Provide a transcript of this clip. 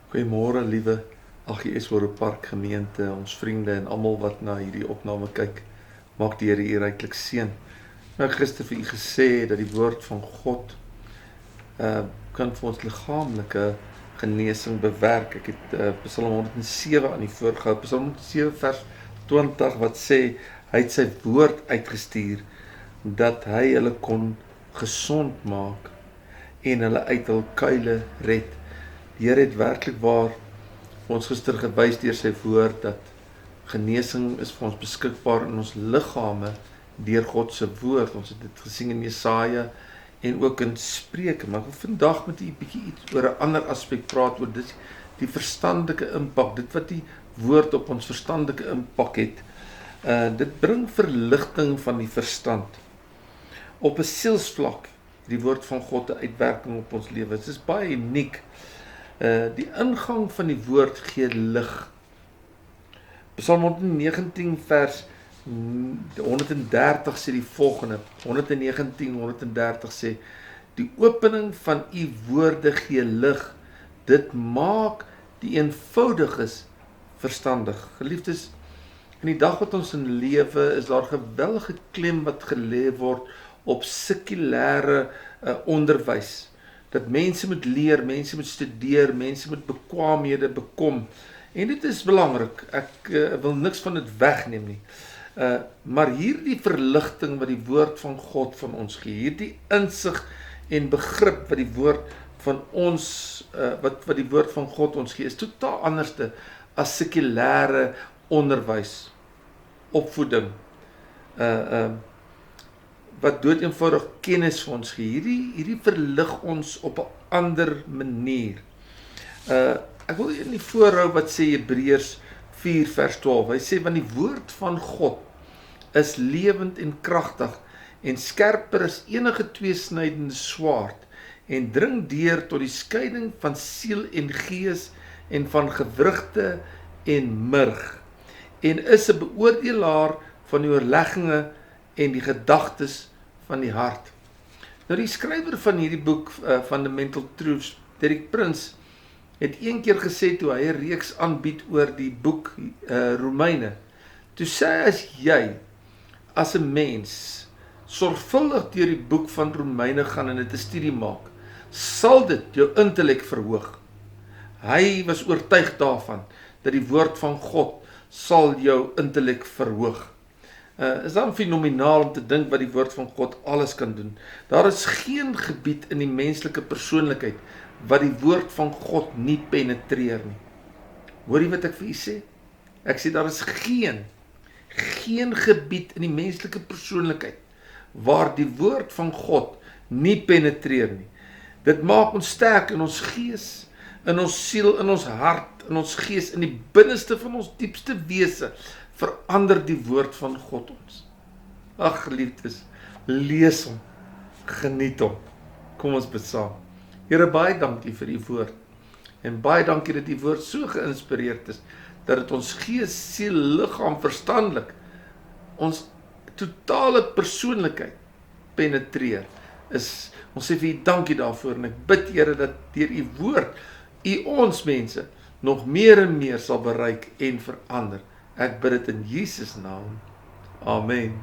Goeiemôre liewe AGS Park gemeente, ons vriende en almal wat na hierdie opname kyk. Maak die Here u ryklik seën. Nou gister vir u gesê dat die woord van God kan vir ons liggaamlike genesing bewerk. Ek het Psalm 107 aan die voorgehou. Psalm 107 vers 20 wat sê hy het sy woord uitgestuur dat hy hulle kon gesond maak en hulle uit hul kuile red. Die Here het werklik waar ons gister gewys deur sy woord dat genesing is vir ons beskikbaar in ons liggame deur God se woord. Ons het dit gesien in Jesaja en ook in Spreuke. Maar ek wil vandag met u 'n bietjie iets oor 'n ander aspek praat, oor dit die verstandelike impak, dit wat die woord op ons verstandelike impak het. Dit bring verligting van die verstand. Op 'n sielsvlak, die woord van God 'n uitwerking op ons lewe. Dit is baie uniek. Die ingang van die woord gee lig. Psalm 119 vers 130 sê die volgende. 119:130 sê: die opening van u woorde gee lig. Dit maak die eenvoudiges verstandig. Geliefdes, in die dag wat ons in lewe, is daar geweldige klem wat gelê word op sekulêre onderwys. Dat mense moet leer, mense moet studeer, mense moet bekwaamhede bekom. En dit is belangrik. Ek wil niks van dit wegneem nie. Maar hierdie verligting wat die woord van God van ons gee, hierdie insig en begrip wat die woord van ons wat die woord van God ons gee, is totaal anderste as sekulêre onderwys, opvoeding. Wat doodeenvoudig kennis vir ons gee. Hierdie verlig ons op 'n ander manier. Ek wil in die voorhou wat sê Hebreërs 4 vers 12. Hy sê, want die woord van God is lewend en kragtig en skerper as enige tweesnydende swaard en dring deur tot die skeiding van siel en gees en van gewrigte en murg en is 'n beoordelaar van die oorlegginge en die gedagtes van die hart. Nou die skrywer van hierdie boek, Fundamental Truths, Derek Prince, het een keer gesê toe hy 'n reeks aanbied oor die boek Romeine. Toe sê hy, as jy as 'n mens sorgvuldig deur die boek van Romeine gaan en dit 'n studie maak, sal dit jou intellek verhoog. Hy was oortuig daarvan dat die woord van God sal jou intellek verhoog. Is dan fenomenaal om te dink wat die woord van God alles kan doen. Daar is geen gebied in die menslike persoonlikheid wat die woord van God nie penetreer nie. Hoor jy wat ek vir u sê? Ek sê daar is geen gebied in die menslike persoonlikheid waar die woord van God nie penetreer nie. Dit maak ons sterk in ons gees, in ons siel, in ons hart, in ons gees, in die binneste van ons diepste wese. Verander die woord van God ons. Ag geliefdes, lees hom, geniet hom. Kom ons bid saam. Here, baie dankie vir u woord. En baie dankie dat die woord so geïnspireerd is, dat dit ons gees, siel, liggaam, verstandelik, ons totale persoonlikheid penetreer. Ons sê vir u dankie daarvoor, en ek bid, Here, dat deur u woord, u ons mense, nog meer en meer sal bereik en verander. Ek bid dit in Jesus naam. Amen.